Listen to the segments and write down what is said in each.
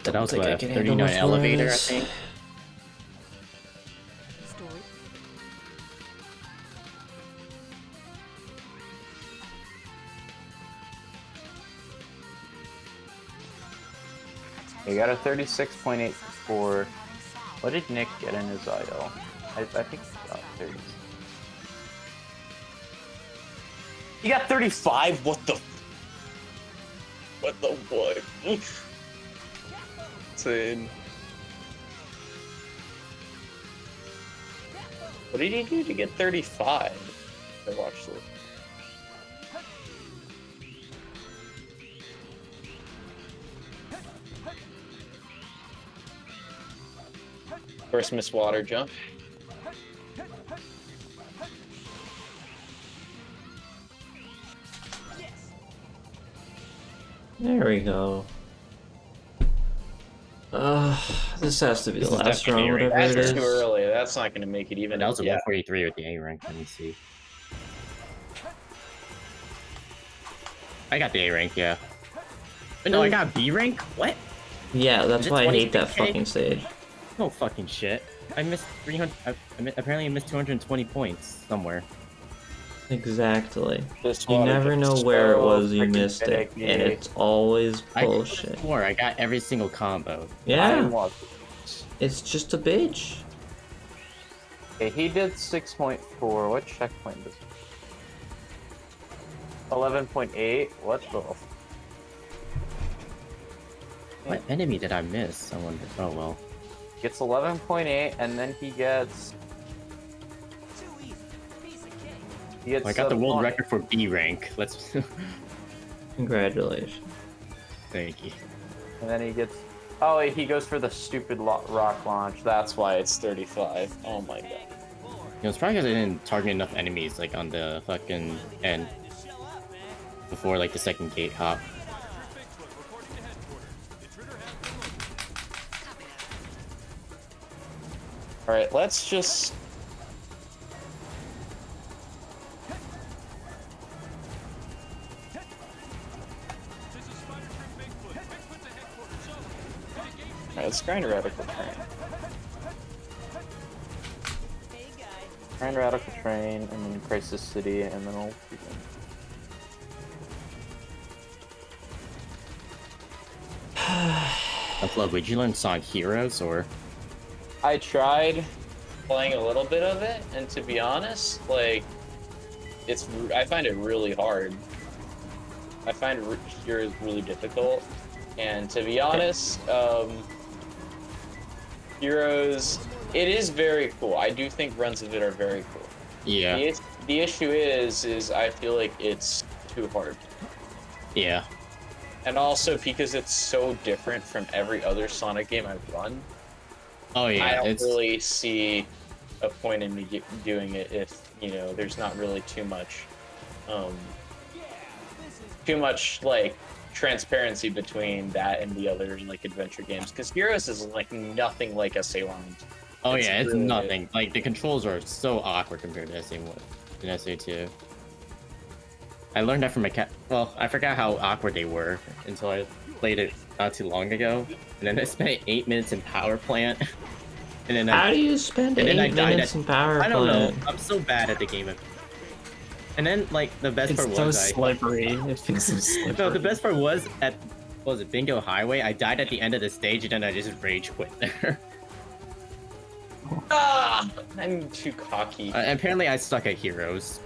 That was like a 39 elevator, I think. He got a 36.84. What did Nick get in his idol? I think he got 30. He got 35? What the? What the what? Insane. What did he do to get 35? I watched this. First Miss Water jump. There we go. This has to be the last round, whatever it is. That's too early. That's not going to make it even. That was a 143 with the A rank. Let me see. I got the A rank, yeah. But no, I got B rank? What? Yeah, that's why I hate that fucking stage. No fucking shit. I missed 300. Apparently, I missed 220 points somewhere. Exactly. You never know where it was you missed it, and it's always bullshit. I swore I got every single combo. Yeah. It's just a bitch. Okay, he did 6.4. What checkpoint does? 11.8. What the? What enemy did I miss? I wonder. Oh well. Gets 11.8, and then he gets. I got the world record for B rank. Let's. Congratulations. Thank you. And then he gets. Oh, he goes for the stupid rock launch. That's why it's 35. Oh my god. You know, it's probably because I didn't target enough enemies like on the fucking end before like the second gate hop. All right, let's just. Alright, let's grind a Radical Train. Grind Radical Train, and then Crisis City, and then we'll begin. Upload, would you learn Sonic Heroes or? I tried playing a little bit of it, and to be honest, like, I find it really hard. I find Heroes really difficult, and to be honest, Heroes, it is very cool. I do think runs of it are very cool. Yeah. The issue is I feel like it's too hard. Yeah. And also because it's so different from every other Sonic game I've run. Oh yeah. I don't really see a point in me doing it if, you know, there's not really too much like transparency between that and the other like adventure games, because Heroes is like nothing like SA1. Oh yeah, it's really nothing. Like the controls are so awkward compared to SA1 and SA2. I learned that from a cat. Well, I forgot how awkward they were until I played it not too long ago, and then I spent 8 minutes in Power Plant. And then how do you spend 8 minutes in Power Plant? I don't know. I'm so bad at the game. And then, like, the best part was slippery. It feels so slippery. No, the best part was at, what was it, Bingo Highway? I died at the end of the stage, and then I just rage quit there. Ah, I'm too cocky. Apparently, I suck at Heroes.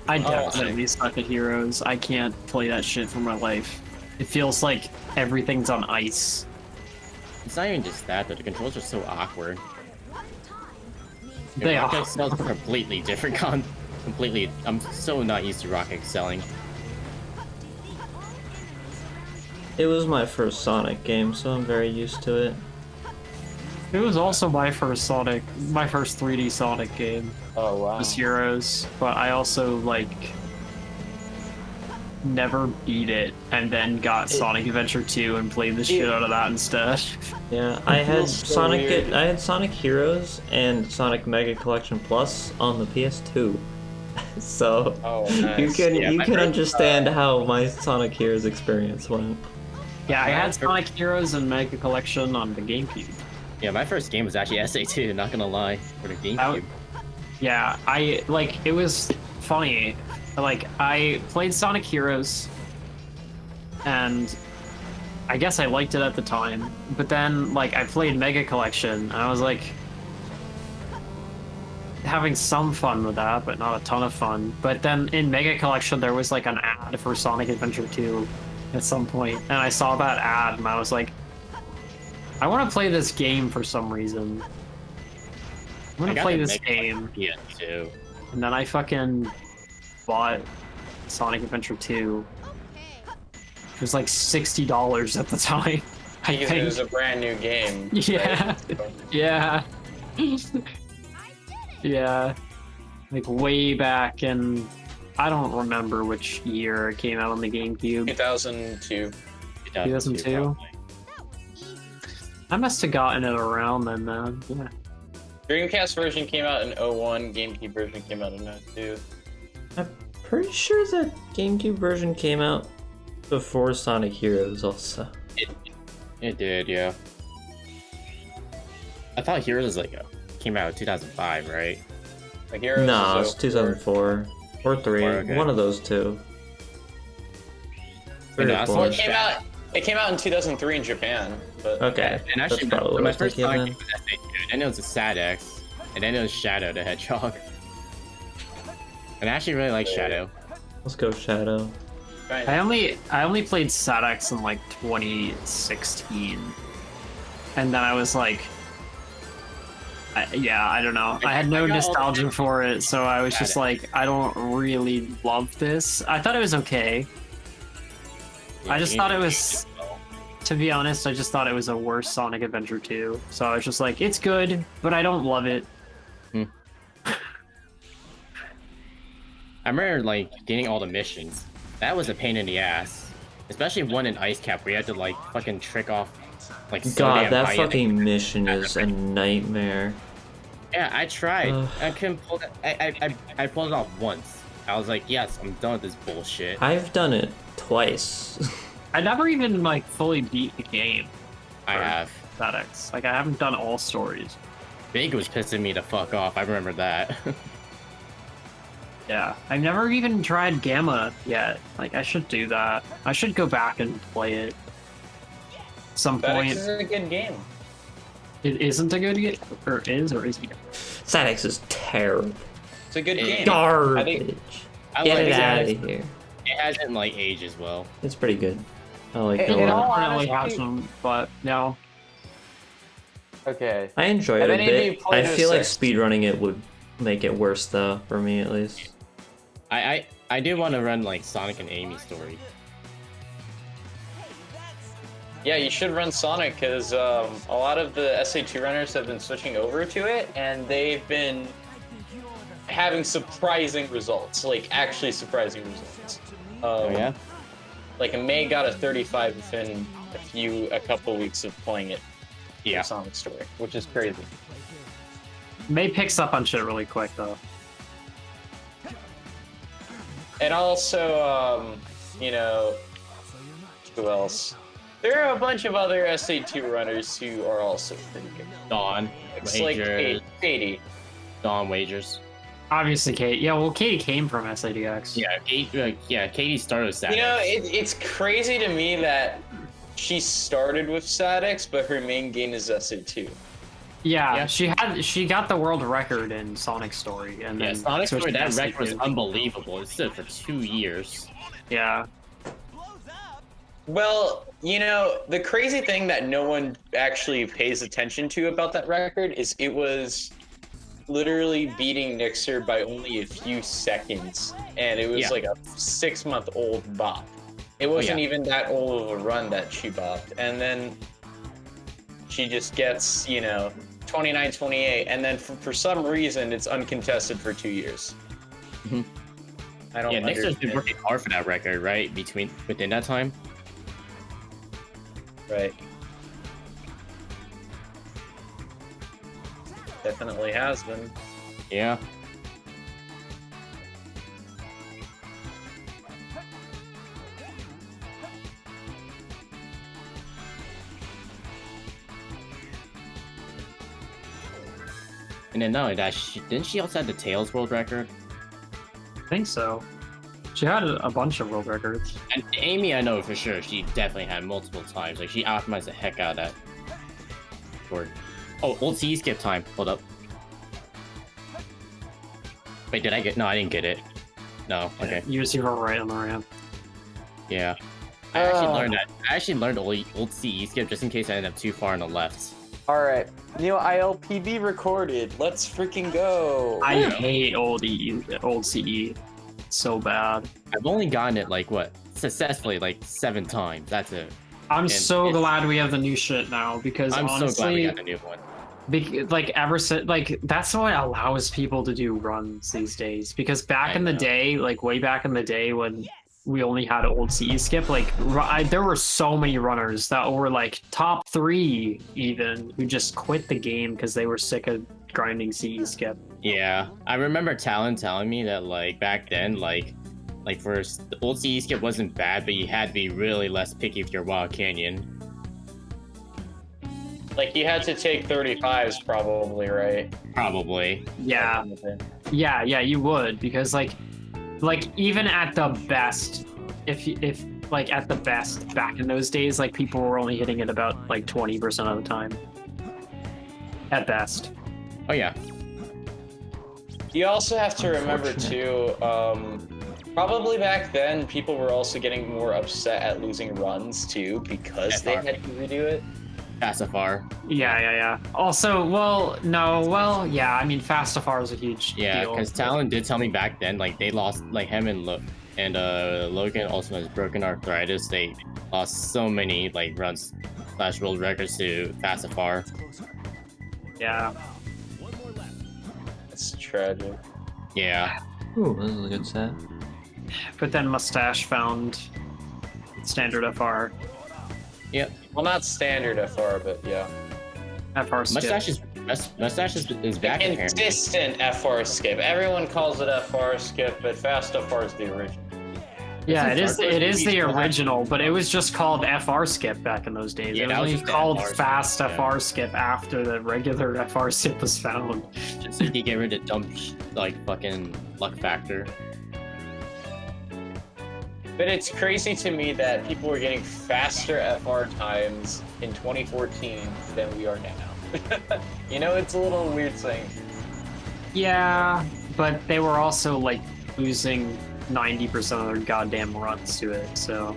I definitely suck at Heroes. I can't play that shit for my life. It feels like everything's on ice. It's not even just that, though. The controls are so awkward. They are. Rock Excel's completely different completely. I'm so not used to Rock Excelling. It was my first Sonic game, so I'm very used to it. It was also my first 3D Sonic game. Oh wow. Was Heroes, but I also like never beat it, and then got Sonic Adventure 2 and played the shit out of that instead. Yeah, I had Sonic Heroes and Sonic Mega Collection Plus on the PS2. So nice. you can understand how my Sonic Heroes experience went. Yeah, I had Sonic Heroes and Mega Collection on the GameCube. Yeah, my first game was actually SA2, not gonna lie, for the GameCube. Yeah, it was funny. Like, I played Sonic Heroes, and I guess I liked it at the time, but then, like, I played Mega Collection, and I was like, having some fun with that, but not a ton of fun. But then in Mega Collection, there was, like, an ad for Sonic Adventure 2 at some point, and I saw that ad, and I was like, I want to play this game for some reason. I'm gonna play this game. PS2. And then I fucking bought Sonic Adventure 2. It was like $60 at the time. I think it was a brand new game. Yeah. Right? Yeah. Yeah. Like way back in, I don't remember which year it came out on the GameCube. 2002. 2002? I must have gotten it around then, man. Yeah. Dreamcast version came out in 01, GameCube version came out in 02. I'm pretty sure the GameCube version came out before Sonic Heroes also. It did, yeah. I thought Heroes came out in 2005, right? Like Heroes no, it's 2004 or 3, okay. One of those two. Well, it came out in 2003 in Japan. But okay, and actually, probably my first Sonic game was SA2, and then it was a SADX, and then it was Shadow the Hedgehog. And I actually really like Shadow. Let's go Shadow. I only played SADX in like 2016, and then I was like, I don't know. I had no nostalgia for it, so I was just like, I don't really love this. I thought it was okay. I just thought it was, to be honest, I just thought it was a worse Sonic Adventure 2. So I was just like, it's good, but I don't love it. I remember getting all the missions. That was a pain in the ass, especially one in Ice Cap where you had to fucking trick off God, that fucking mission is a nightmare. Yeah, I tried. I couldn't pull it. I pulled it off once. I was like, yes, I'm done with this bullshit. I've done it twice. I never even fully beat the game. I have. SADX. I haven't done all stories. Big was pissing me the fuck off. I remember that. Yeah, I've never even tried Gamma yet. I should do that. I should go back and play it. Some point. This is a good game. It isn't a good game, or is it? SADX is terrible. It's a good game. Garbage. Get it out of here. It hasn't aged as well. It's pretty good. I like it a It lot. definitely has some, but no. Okay. I enjoyed it a Have any of you bit. played I feel like Assist? speedrunning it would make it worse though, for me at least. I do want to run Sonic and Amy story. Yeah, you should run Sonic because a lot of the SA2 runners have been switching over to it, and they've been having surprising results, actually surprising results. Oh yeah. May got a 35 within a couple weeks of playing it. Yeah. Sonic story, which is crazy. May picks up on shit really quick though. And also, who else? There are a bunch of other SA2 runners who are also pretty good. Dawn, It's Wagers, Katie. Dawn, Wagers. Obviously, Kate. Yeah, well, Katie came from SADX. Yeah, Katie started with SADX. It's crazy to me that she started with SADX, but her main game is SA2. Yeah, she got the world record in Sonic Story, and then Sonic Story, that record was SA2. unbelievable. It stood for 2 years. Yeah. Well, the crazy thing that no one actually pays attention to about that record is it was literally beating Nixer by only a few seconds, and it was a 6-month-old bop. It wasn't even that old of a run that she bopped, and then she just gets 29, 28, and then for some reason it's uncontested for 2 years. I don't. Yeah, Nixer's been working hard for that record, right? Within that time. Right. Definitely has been. Yeah. And then not only that, didn't she also have the Tails world record? I think so. She had a bunch of world records. And Amy, I know for sure, she definitely had multiple times. Like, she optimized the heck out of that. Oh, old C skip time. Hold up. Wait, did I get? No, I didn't get it. No. Okay. You just were right on the ramp. Yeah. I actually learned that. I actually learned old CE skip just in case I ended up too far on the left. All right, new ILPB recorded. Let's freaking go. I hate old CE. So bad. I've only gotten it like what? Successfully like 7 times. That's it. I'm so glad we have the new shit now because I'm honestly, so glad we got the new one. Like ever since, like that's what allows people to do runs these days. Because back in the day, like way back in the day when we only had old CE skip, like there were so many runners that were like top 3 even who just quit the game because they were sick of grinding CE skip. Yeah, I remember Talon telling me that like back then, like first the old CE skip wasn't bad, but you had to be really less picky with your Wild Canyon. Like you had to take 35s probably, right? Probably. Yeah. Yeah, you would because like even at the best, if like at the best back in those days, like people were only hitting it about like 20% of the time. At best. Oh yeah. You also have to remember too, probably back then people were also getting more upset at losing runs too because they had to redo it. Fastafar. Yeah. Also, yeah, I mean Fastafar is a huge deal. Because Talon did tell me back then, like they lost, like him and Logan also has broken arthritis. They lost so many like runs / world records to Fastafar. Yeah. It's tragic. Yeah. Ooh, this is a good set. But then Mustache found standard FR. Yep. Well, not standard FR, but yeah. FR skip. Mustache is back in here. Consistent FR skip. Everyone calls it FR skip, but Fast FR is the original. Yeah, it is the original, but it was just called FR skip back in those days. Yeah, it was only called Fast skip, FR skip after the regular FR skip was found. Just so you can get rid of dumb like fucking luck factor. But it's crazy to me that people were getting faster FR times in 2014 than we are now. You know, it's a little weird saying. Yeah, but they were also like losing 90% of their goddamn runs to it, so.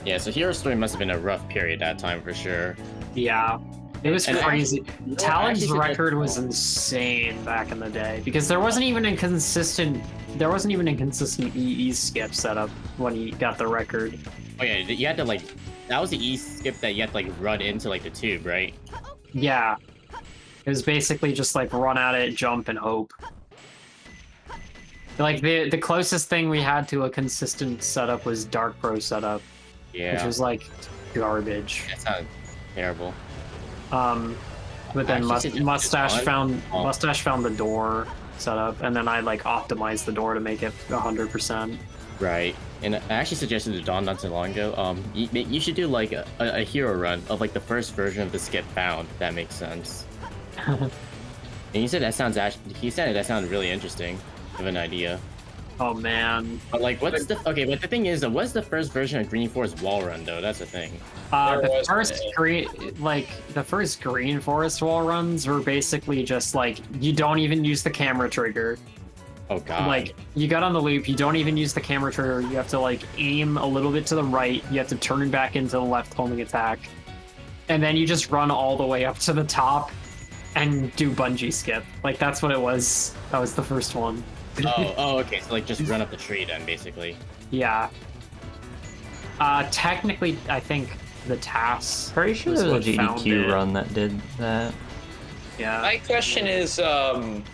Yeah, so Hero Story must have been a rough period that time for sure. Yeah. It was crazy. Talon's record was just insane back in the day because there wasn't even a consistent EE skip setup when he got the record. Oh yeah, you had to like that was the E skip that you had to like run into like the tube, right? Yeah. It was basically just like run at it, jump, and hope. Like the closest thing we had to a consistent setup was Dark Pro setup. Yeah. Which was like garbage. That sounds terrible. But then Mustache found the door setup, and then I like optimized the door to make it 100%. Right, and I actually suggested to Dawn not too long ago. You should do like a hero run of like the first version of the skip found. If that makes sense. And he said that sounded really interesting. Of an idea. Oh man. But like, but the thing is, what's the first version of Green Forest wall run though? That's the thing. The first Green Forest wall runs were basically just like you don't even use the camera trigger. Oh god. Like you got on the loop, you don't even use the camera trigger. You have to like aim a little bit to the right. You have to turn back into the left homing attack, and then you just run all the way up to the top and do bungee skip. Like that's what it was. That was the first one. Okay. So like just run up the tree then, basically. Yeah. Technically, I think the TAS. Pretty sure there was a GDQ run that did that. Yeah. My question is, when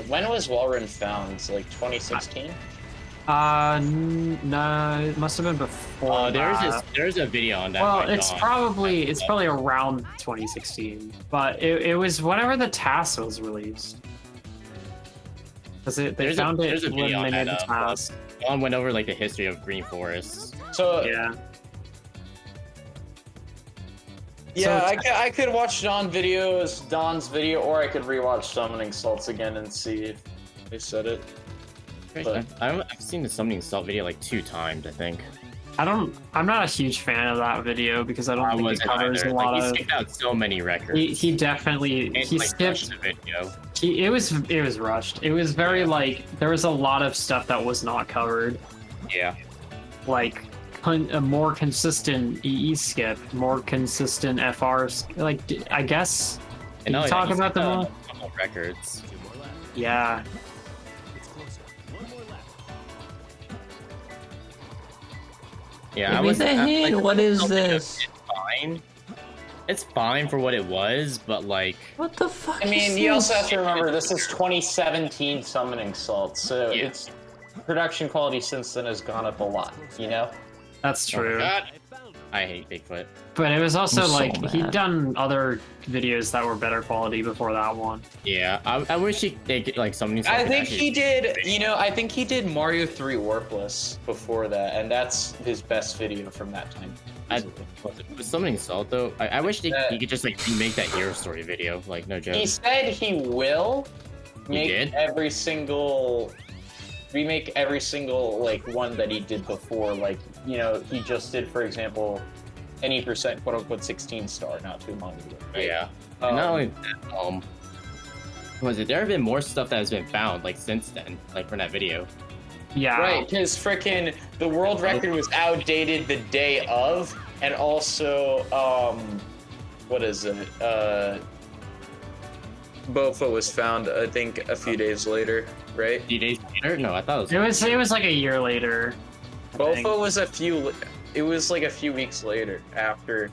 was Walrun found? Like 2016? No, it must have been before. There's a video on that. Well, it's probably around 2016, but it was whenever the TAS was released. Because they found it when they made the TAS. Dawn went over like the history of Green Forest. So yeah. Yeah, I could watch Don's video, or I could rewatch Summoning Salts again and see if they said it. But I've seen the Summoning Salt video like 2 times, I think. I'm not a huge fan of that video because I don't think it covers a lot he of. skipped out so many records. He definitely he skipped the video. it was rushed. It was very like there was a lot of stuff that was not covered. Yeah. Like a more consistent EE skip, more consistent FRs. Like I guess. Can you talk about them? Records. Yeah. Yeah, what is this? It's fine. It's fine for what it was, but like... What the fuck I mean, is you this? also have to remember, this is 2017 Summoning Salt, so its production quality since then has gone up a lot, you know? That's true. God. I hate Bigfoot. But it was also I'm so like, mad. he'd done other videos that were better quality before that one. Yeah, I wish they could, like, something... I think he did, I think he did Mario 3 Warpless before that, and that's his best video from that time. With Summoning Salt, though, I wish he could just, like, remake that Hero Story video, like, no joke. He said he will make did? remake every single, like, one that he did before, like, he just did, for example, any percent quote-unquote 16 star not too long ago. Right? Yeah. And not only that, there have been more stuff that has been found, like, since then, like, from that video. Yeah. Right, because frickin' the world record was outdated the day of, and also, what is it? Bofa was found, I think, a few days later, right? A few days later? No, I thought it was... It was like a year later. Bofa was a few weeks later after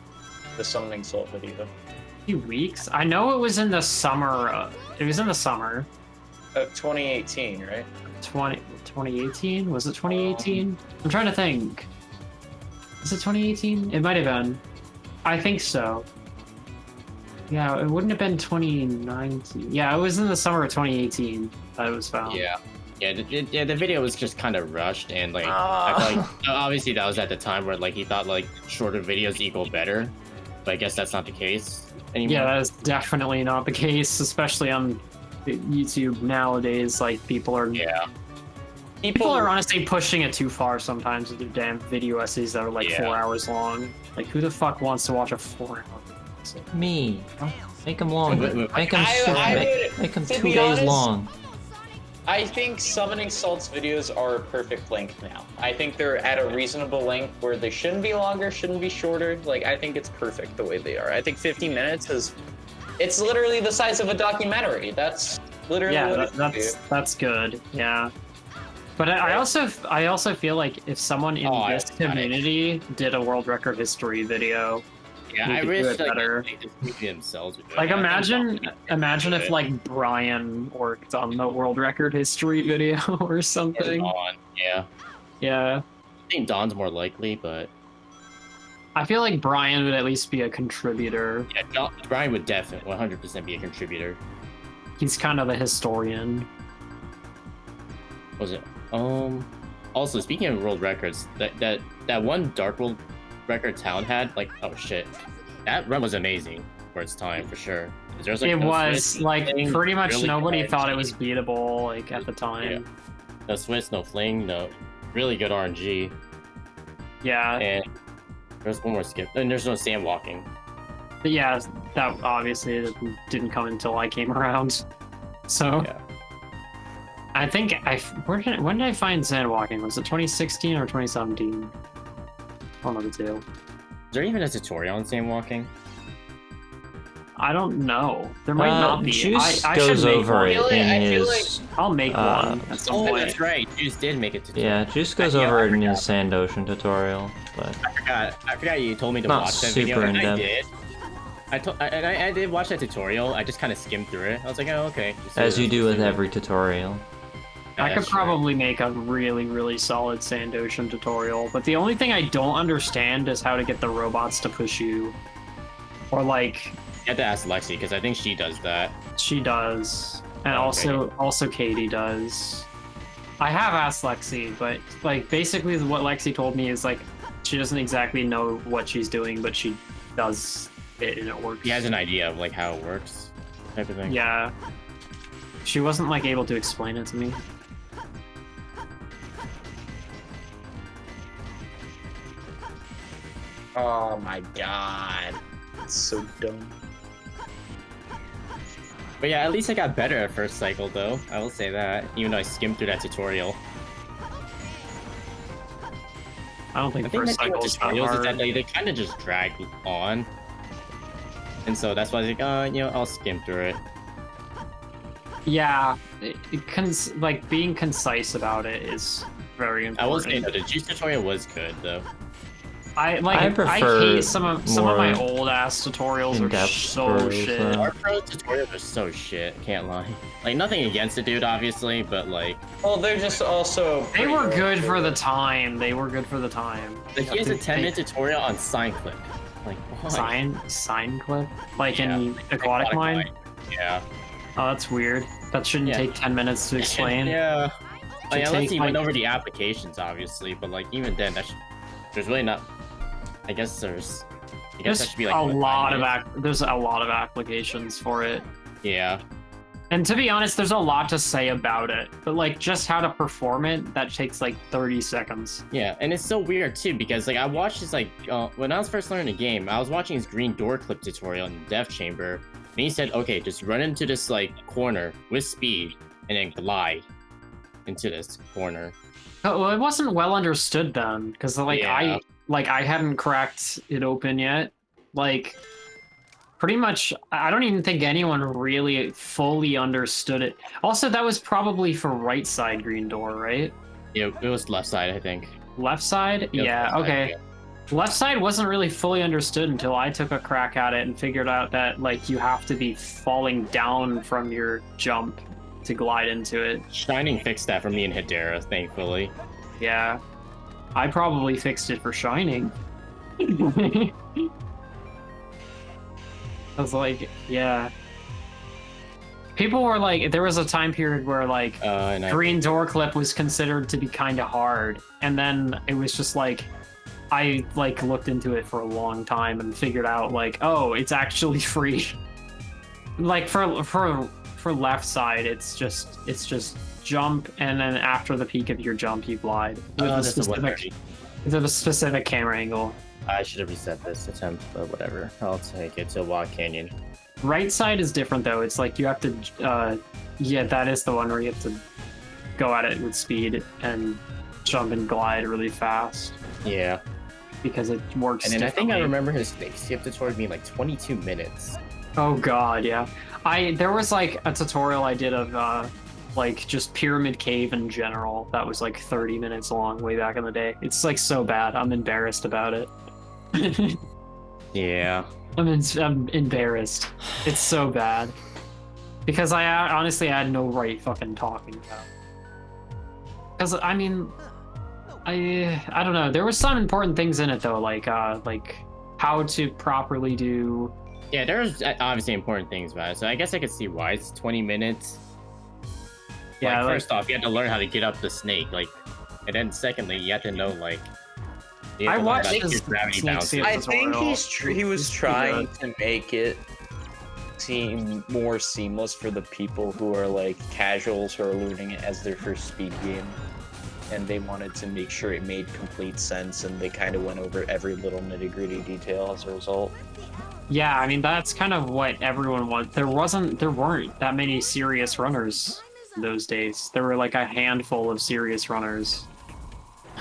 the Summoning Salt video. A few weeks? I know it was in the summer. It was in the summer. Of 2018, right? 2018? Was it 2018? I'm trying to think. Is it 2018? It might have been. I think so. Yeah, it wouldn't have been 2019. Yeah, it was in the summer of 2018 that it was found. Yeah. Yeah, the video was just kind of rushed, and like I feel like obviously that was at the time where like he thought like shorter videos equal better, but I guess that's not the case anymore. Yeah, that is definitely not the case, especially on YouTube nowadays. Like people are honestly pushing it too far sometimes with their damn video essays that are like 4 hours long. Like who the fuck wants to watch a 4-hour video? Me. Make them long. Make them make them 2 days honest, long. I think Summoning Salt's videos are a perfect length now. I think they're at a reasonable length where they shouldn't be longer, shouldn't be shorter. Like, I think it's perfect the way they are. I think 50 minutes it's literally the size of a documentary. That's literally that's good. Yeah. But I also feel like if someone in this community did a world record history video, I wish better. themselves. Like imagine if like Brian worked on the world record history video or something. Yeah. I think Don's more likely, but I feel like Brian would at least be a contributor. Yeah, Brian would definitely 100% be a contributor. He's kind of the historian. Was it? Also, speaking of world records, that one Dark World record Town had, like, oh shit, that run was amazing for its time, for sure. Like, it was like pretty much really nobody thought it was beatable, like at the time. Yeah. No Swiss, no fling, no really good RNG. Yeah. And there's one more skip, and there's no sand walking. But yeah, that obviously didn't come until I came around. So. Yeah. I think when did I find sandwalking? Was it 2016 or 2017? One of the two. Is there even a tutorial on sandwalking? I don't know. There might not be. Juice I goes should make over one. it in his. I'll make one at some point. That's right. Juice did make it tutorial. Yeah, Juice goes over it in his Sand Ocean tutorial, but I forgot you told me to not watch that super video, and in I depth. did. I did watch that tutorial. I just kind of skimmed through it. I was like, oh, okay. As you do with every tutorial. I could probably make a really, really solid Sand Ocean tutorial, but the only thing I don't understand is how to get the robots to push you. Or like... You have to ask Lexi, because I think she does that. She does. And also Katie does. I have asked Lexi, but like basically what Lexi told me is like she doesn't exactly know what she's doing, but she does it and it works. He has an idea of like how it works, type of thing. Yeah. She wasn't like able to explain it to me. Oh my god. It's so dumb. But yeah, at least I got better at first cycle though. I will say that, even though I skimmed through that tutorial. I don't think I think first the thing with cycle is that tutorials is hard. that they kind of just drag on. And so that's why I was like, you know, I'll skim through it. Yeah, like being concise about it is very important. I will say that the juice tutorial was good though. I prefer hate some of my old ass tutorials are in-depth so tutorials, shit. Our pro tutorials are so shit, can't lie. Like, nothing against the dude, obviously, but like... Well, they're just also... They were good for the time. They were good for the time. Like, he has a 10-minute tutorial on sign clip. Like, why? Sign clip? Like Yeah, in Aquatic Mine? Yeah. Oh, that's weird. That shouldn't take 10 minutes to explain. Yeah. Like, unless he went like- over the applications, obviously, but like, even then, there's really not... I guess that should be like... There's a lot of applications for it. Yeah. And to be honest, there's a lot to say about it. But like, just how to perform it, that takes like 30 seconds. Yeah, and it's so weird too, because like, I watched this like, when I was first learning the game, I was watching his green door clip tutorial in the dev chamber, and he said, okay, just run into this like corner with speed, and then glide into this corner. Oh, well, it wasn't well understood then, because like Yeah. I hadn't cracked it open yet. Like, pretty much, I don't even think anyone really fully understood it. Also, that was probably for right side green door, right? Yeah, it was left side, I think. Left side? Yeah, Yeah, left side, okay. yeah. Left side wasn't really fully understood until I took a crack at it and figured out that like you have to be falling down from your jump to glide into it. Shining fixed that for me in Hedera, thankfully. Yeah. I probably fixed it for Shining. I was like, yeah. People were like, there was a time period where like green door clip was considered to be kind of hard, and then it was just like, I like looked into it for a long time and figured out like, oh, it's actually free. Like for left side, it's just jump, and then after the peak of your jump, you glide with a specific camera angle. I should have reset this attempt, but whatever. I'll take it to Wild Canyon. Right side is different though. It's like you have to, yeah, that is the one where you have to go at it with speed and jump and glide really fast. Yeah. Because it works. And then I think I remember his snake skip tutorial being like 22 minutes. Oh god, yeah. There was like a tutorial I did of like just Pyramid Cave in general that was like 30 minutes long way back in the day. It's like so bad. I'm embarrassed about it. Yeah. I'm embarrassed. It's so bad. Because I honestly had no right fucking talking about. Because I mean, I don't know. There was some important things in it though, like how to properly do. Yeah, there's obviously important things about it. So I guess I could see why it's 20 minutes. Yeah. Like, first off, you have to learn how to get up the snake, like, and then secondly, you have to know like. I watched his gravity snake bounces. skip I think tutorial. he was trying to make it seem more seamless for the people who are like casuals who are learning it as their first speed game, and they wanted to make sure it made complete sense, and they kind of went over every little nitty-gritty detail as a result. Yeah, I mean that's kind of what everyone wants. There weren't that many serious runners in those days. There were like a handful of serious runners.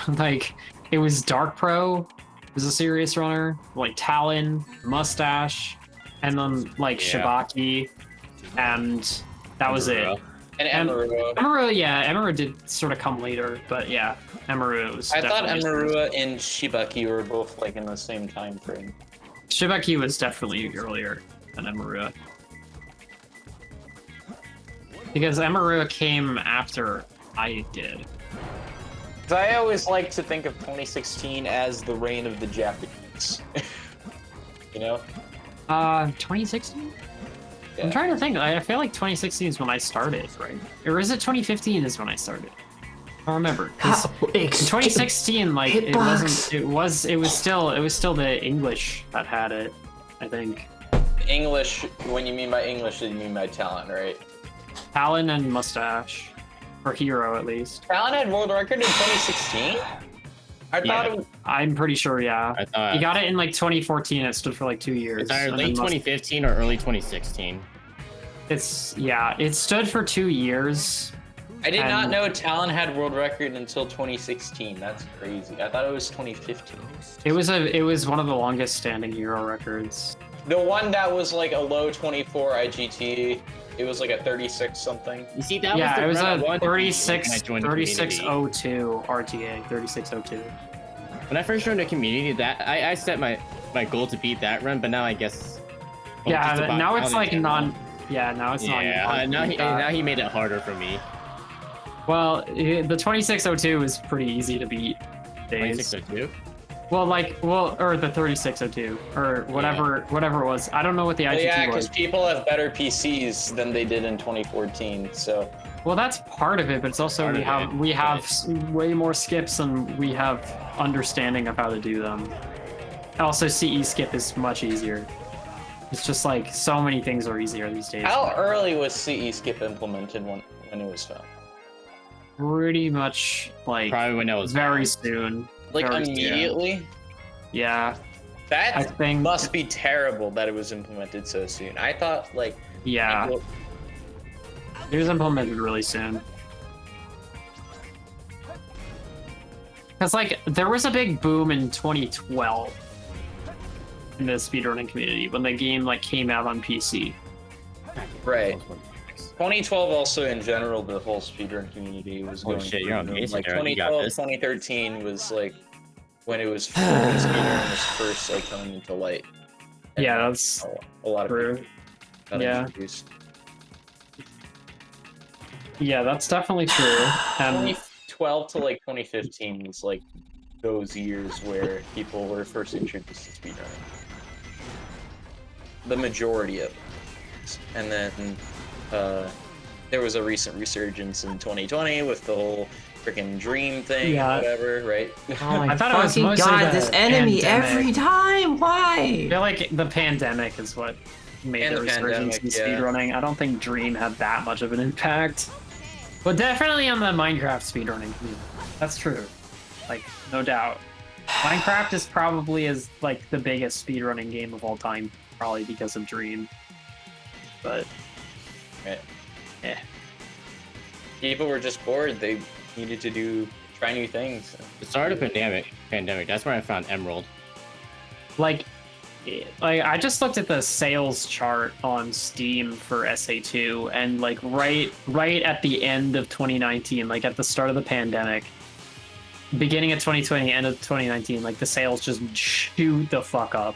Like it was Dark Pro was a serious runner, like Talon, Mustache, and then like Shibaki, and that was it. And Emerua. Emerua did sort of come later, but yeah, Emerua was. I thought Emerua and Shibaki were both like in the same time frame. Shibaki was definitely earlier than Emerua. Because Emerua came after I did. I always like to think of 2016 as the reign of the Japanese. You know? 2016? Yeah. I'm trying to think. I feel like 2016 is when I started, right? Or is it 2015 is when I started? I don't remember. In 2016, like it was still the English that had it, I think. English, when you mean by English, you mean by talent, right? Talon and Mustache. Or Hero, at least. Talon had world record in 2016? I thought it was... I'm pretty sure, yeah. I thought... He got it in like 2014. It stood for like 2 years. It's either late 2015 or early 2016. Yeah, it stood for 2 years. I did not know Talon had world record until 2016. That's crazy. I thought it was 2015. It was one of the longest standing hero records. The one that was like a low 24 IGT. It was like a 36 something. You see, that yeah, was the it was a 3602 RTA, 3602. When I first joined the community, that I set my goal to beat that run, but now I guess. Yeah, now it's like non. Yeah, now it's not. Yeah, now he made it harder for me. Well, the 2602 is pretty easy to beat. 2602. Well, or the 3602, or whatever it was. I don't know what the IGT was. Yeah, because people have better PCs than they did in 2014, so. Well, that's part of it, but it's also we have way more skips and we have understanding of how to do them. Also, CE skip is much easier. It's just like so many things are easier these days. How early was CE skip implemented when it was found? Pretty much like probably when it was very soon. Like immediately? Yeah. That must be terrible that it was implemented so soon. I thought like yeah. It was implemented really soon. Cause like there was a big boom in 2012 in the speedrunning community when the game like came out on PC. Right. 2012 also in general the whole speedrun community was going shit, you're on basic, like 2012 2013 was like when it was speedrun was first like coming into light. And yeah, that's a lot of people got introduced. Yeah, that's definitely true. 2012 to like 2015 was like those years where people were first introduced to speedrunning. The majority of it. And then there was a recent resurgence in 2020 with the whole freaking dream thing, whatever, right? Oh my I thought it was mostly god, this enemy pandemic. every time! Why? I feel like the pandemic is what made the resurgence in speedrunning. I don't think Dream had that much of an impact. But definitely on the Minecraft speedrunning community. That's true. Like, no doubt. Minecraft is probably like the biggest speedrunning game of all time, probably because of Dream. But yeah. People were just bored. They needed to try new things. The start of pandemic. That's where I found Emerald. Like I just looked at the sales chart on Steam for SA2, and like right at the end of 2019, like at the start of the pandemic, beginning of 2020, end of 2019, like the sales just shoot the fuck up.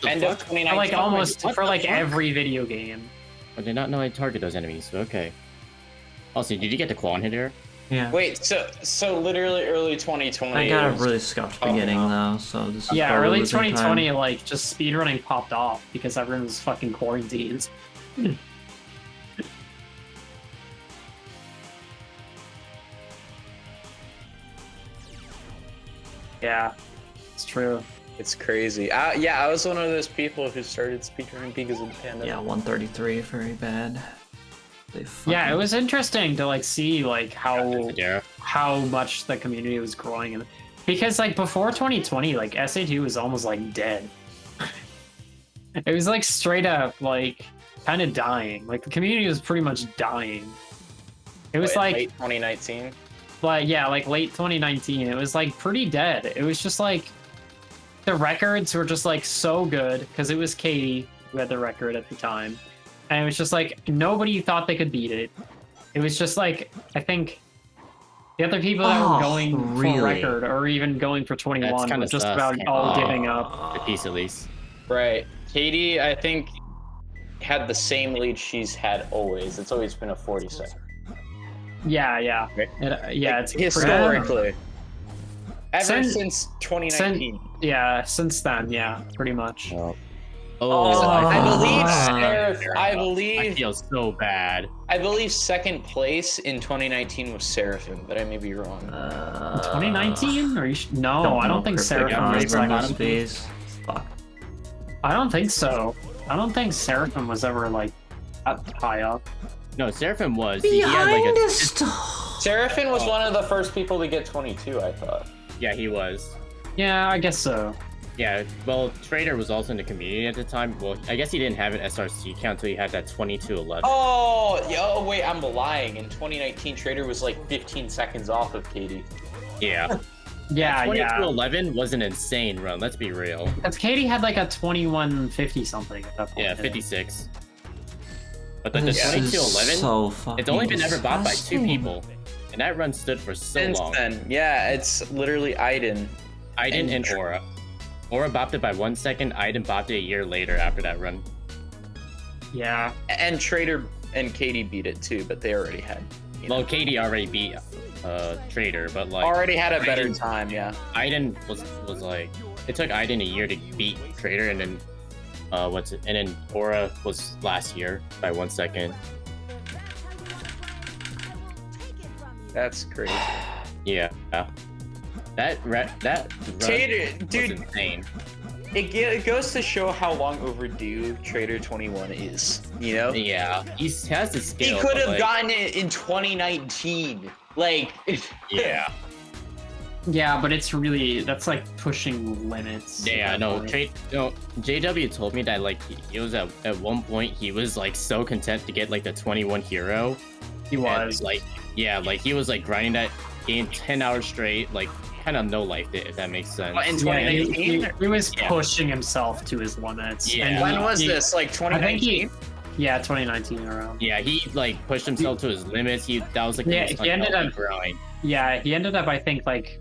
End of 2019, like almost for like every video game. I did not know I target those enemies. Okay. Also, did you get the Quan Hedera? Yeah. Wait, so literally early 2020. I got a really scuffed beginning though, so this is early 2020, time. Like just speedrunning popped off because everyone was fucking quarantined. Yeah, it's true. It's crazy. Yeah, I was one of those people who started speedrunning because of the pandemic. Yeah, 133, very bad. Yeah, it was interesting to like see like how much the community was growing, and because like before 2020, like SA2 was almost like dead. It was like straight up like kind of dying. Like the community was pretty much dying. It was like late 2019. But yeah, like late 2019, it was like pretty dead. It was just like the records were just like so good because it was Katie who had the record at the time. And it was just like, nobody thought they could beat it. It was just like, I think the other people that were going for record or even going for 21 were just about all giving up. A piece at least. Right. Katie, I think, had the same lead she's had always. It's always been a 40-second. Yeah. Right? It's historically. Ever since 2019. Since then, yeah, pretty much. I believe I feel so bad. I believe second place in 2019 was Seraphim, but I may be wrong. 2019? No, I don't think Seraphim was like space. Fuck. I don't think so. I don't think Seraphim was ever like that high up. No, Seraphim was. Behind he had like Seraphim was one of the first people to get 22, I thought. Yeah, he was. Yeah, I guess so. Yeah, well, Trader was also in the community at the time. Well, I guess he didn't have an SRC count until he had that 2211. Oh, wait, I'm lying. In 2019, Trader was like 15 seconds off of Katie. Yeah. Yeah, 2211 was an insane run, let's be real. Because Katie had like a 2150 something at that point. Yeah, 56. But the This is 2211, so fucking it's only been ever bought by 2 disgusting. people. And that run stood for so Since long. then, yeah, it's literally Aiden. Aiden and Aura. Aura bopped it by 1 second, Aiden bopped it a year later after that run. Yeah. And Trader and Katie beat it too, but they already had. Well, Katie already beat Trader, but like already had a better time, yeah. Aiden was like, it took Aiden a year to beat Trader, and then and then Aura was last year by 1 second. That's crazy. Yeah. That run Trader, was dude, insane. it goes to show how long overdue Trader 21 is, you know? Yeah, he has the skill. He could have like, gotten it in 2019. Like, yeah. Yeah, but it's really, that's like pushing limits. Yeah, no, JW told me that like it was at one point he was like so content to get like the 21 hero. He was. And, like, yeah, like he was like grinding that game 10 hours straight, like kind of no life it, if that makes sense. What, in Yeah, 2019? he was Yeah. pushing himself to his limits. Yeah. And When was he- this? Like I 2019? think yeah, 2019 around. Yeah, he like pushed himself to his limits. That was like the Yeah, most he ended unhealthy up- grind. Yeah, he ended up, I think, like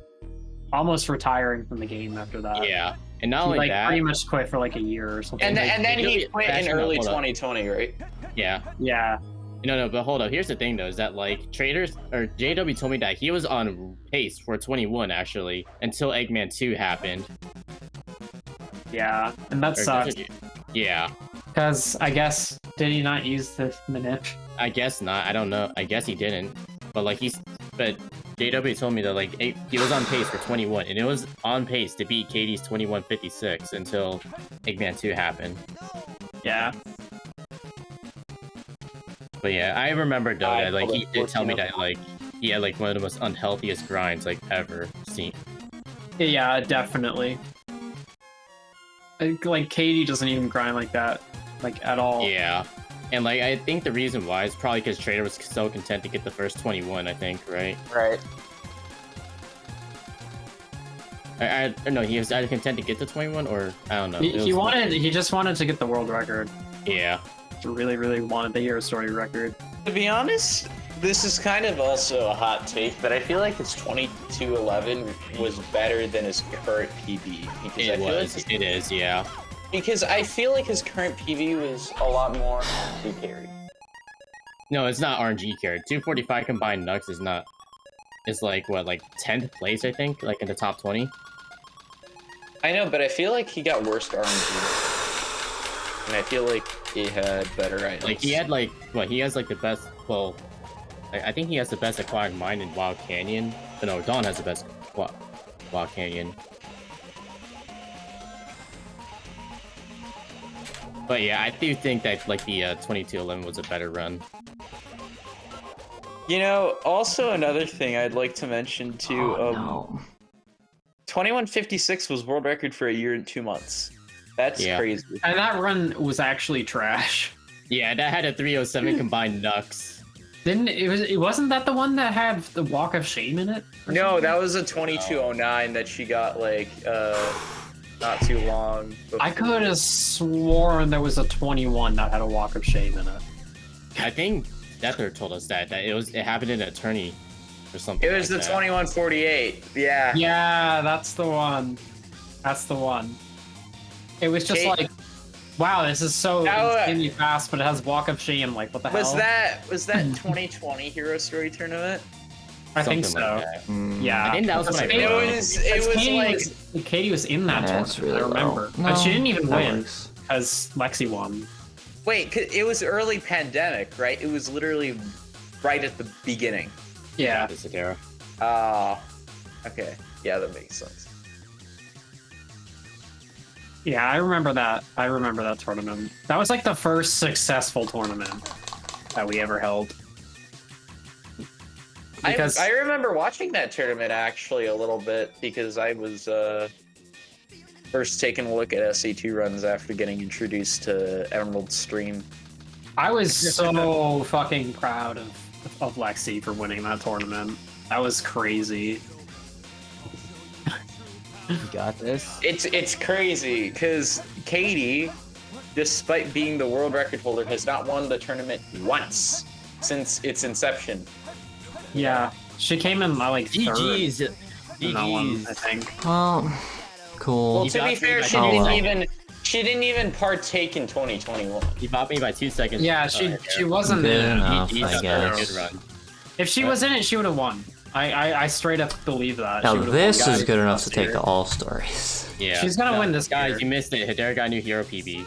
almost retiring from the game after that. Yeah, and not He only like that, pretty much quit for like a year or something. And like, then he really quit in actually, early hold up. 2020, right? yeah. Yeah. No, but hold up. Here's the thing, though, is that like traders or JW told me that he was on pace for 21 actually until Eggman 2 happened. Yeah, and that Or- sucks Yeah, because I guess did he not use the manip? I guess not. I don't know. I guess he didn't. But like but JW told me that like he was on pace for 21, and it was on pace to beat Katie's 21:56 until Eggman 2 happened. Yeah. But yeah, I remember though that like he did tell me that like he had like one of the most unhealthiest grinds like ever seen. Yeah, definitely. Like Katie doesn't even grind like that, like at all. Yeah, and like I think the reason why is probably because Trader was so content to get the first 21. I think, right? Right. I don't know. He was either content to get the 21, or I don't know. He just wanted to get the world record. Yeah. He really wanted the Hero Story record. To be honest, this is kind of also a hot take, but I feel like his 2211 was better than his current PB. Because I It feel was. like It is. Yeah. because I feel like his current PB was a lot more carry. No, it's not RNG carried. 245 combined Nux is not. It's like what, like 10th place, I think, like in the top 20. I know, but I feel like he got worse RNG. And I feel like he had better items. Like he had like what? He has like the best. Well, I think he has the best aquatic mine in Wild Canyon. But no, Dawn has the best Wild Canyon. But yeah, I do think that like the 2211 was a better run. You know, also another thing I'd like to mention too. No. 2156 was world record for a year and 2 months. That's Yeah. crazy. And that run was actually trash. Yeah, that had a 307 combined Nux. It wasn't that the one that had the Walk of Shame in it? or No, something? that was a 2209 that she got like not too long before. I could have sworn there was a 21 that had a Walk of Shame in it. I think Deathler told us that it happened in Attorney or something. It was like the that. 2148. Yeah. Yeah, that's the one. That's the one. It was just Kate- like, wow, this is so Now, insanely fast, but it has Walk of Shame. Like, what the Was hell? that 2020 Hero Story tournament? I think Something so. like that. Yeah. I think that was when I It realized. was Katie like Katie was in that That's tournament, really I remember. low. But she No, didn't even that win works. because Lexi won. wait, 'cause it was early pandemic, right? It was literally right at the beginning. Yeah. This is Hedera. Ah, okay. Yeah, that makes sense. Yeah, I remember that. I remember that tournament. That was like the first successful tournament that we ever held. Because I remember watching that tournament actually a little bit because I was first taking a look at SA2 runs after getting introduced to Emerald's stream. I was so fucking proud of Lexi for winning that tournament. That was crazy. You got this. It's crazy because Katie, despite being the world record holder, has not won the tournament once since its inception. Yeah, she came in like third. GG's. in that one, I think. Well, cool. Well, to be fair, she didn't even partake in 2021. He bought me by 2 seconds. Yeah, she wasn't Good in it. enough, He's I up there, guess. good run. If she was in it, she would have won. I straight up believe that. Now She would've this won. is good enough to Last take year. the all stories. Yeah. She's gonna win this Guys, year. you missed it. Hedera got a new hero PB.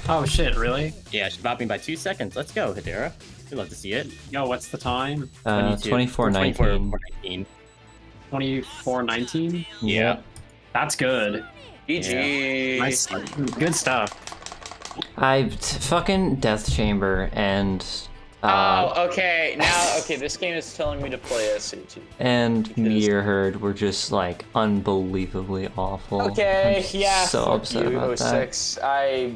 Oh shit, really? Yeah, she bought me by 2 seconds. Let's go, Hedera. We'd love to see it. Yo, what's the time? 24:19. 24:19? Yeah. That's good. GG. Nice. Good stuff. Fucking Death Chamber and Okay. This game is telling me to play SA2. and Meteor Herd were just like unbelievably awful. Okay, I'm yeah. so fuck upset you, about that. 06. I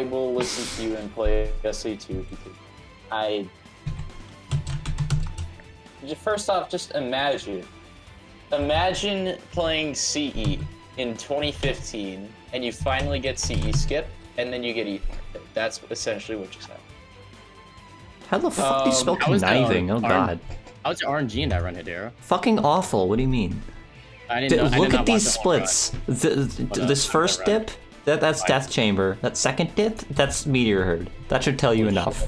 will listen to you and play SA2 because first off, just imagine playing CE in 2015 and you finally get CE skip and then you get E. That's essentially what just happened. How the fuck do you spell how was the conniving? Oh god. How's your RNG in that run, Hedera? Fucking awful. What do you mean? I didn't know. I Look did at not these watch the whole run. splits. no, This not first that run. dip, that's Death Chamber. That second dip, that's Meteor Herd. That should tell you enough.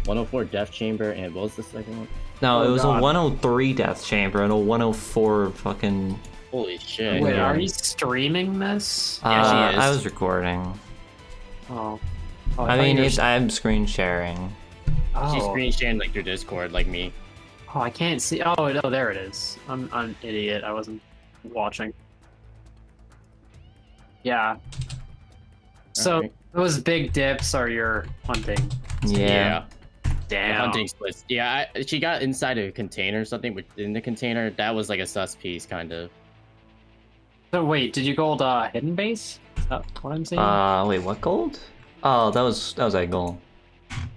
104 Death Chamber, and what was the second one? No, Oh, it was God. a 103 Death Chamber and a 104 fucking. Holy shit. Wait, Yeah. are you streaming this? Yeah, she is. I was recording. Oh. I mean, I'm screen sharing. She's Oh. screen sharing like your Discord, like me. Oh, I can't see. Oh, no, there it is. I'm an idiot. I wasn't watching. Yeah. So Alright. those big dips are your hunting. Yeah. The Damn. hunting splits. Yeah, she got inside of a container or something within the container. That was like a sus piece, kind of. So wait, did you gold hidden base? Is that what I'm saying? Wait, what gold? Oh, that was egg gold.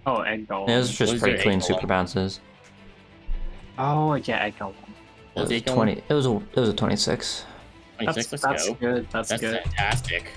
Oh, egg gold. It was just was pretty your clean egg gold? super bounces. Oh yeah, egg gold. What was It it was 20. It was a 26. 26, That's let's go. good. That's That's good. fantastic.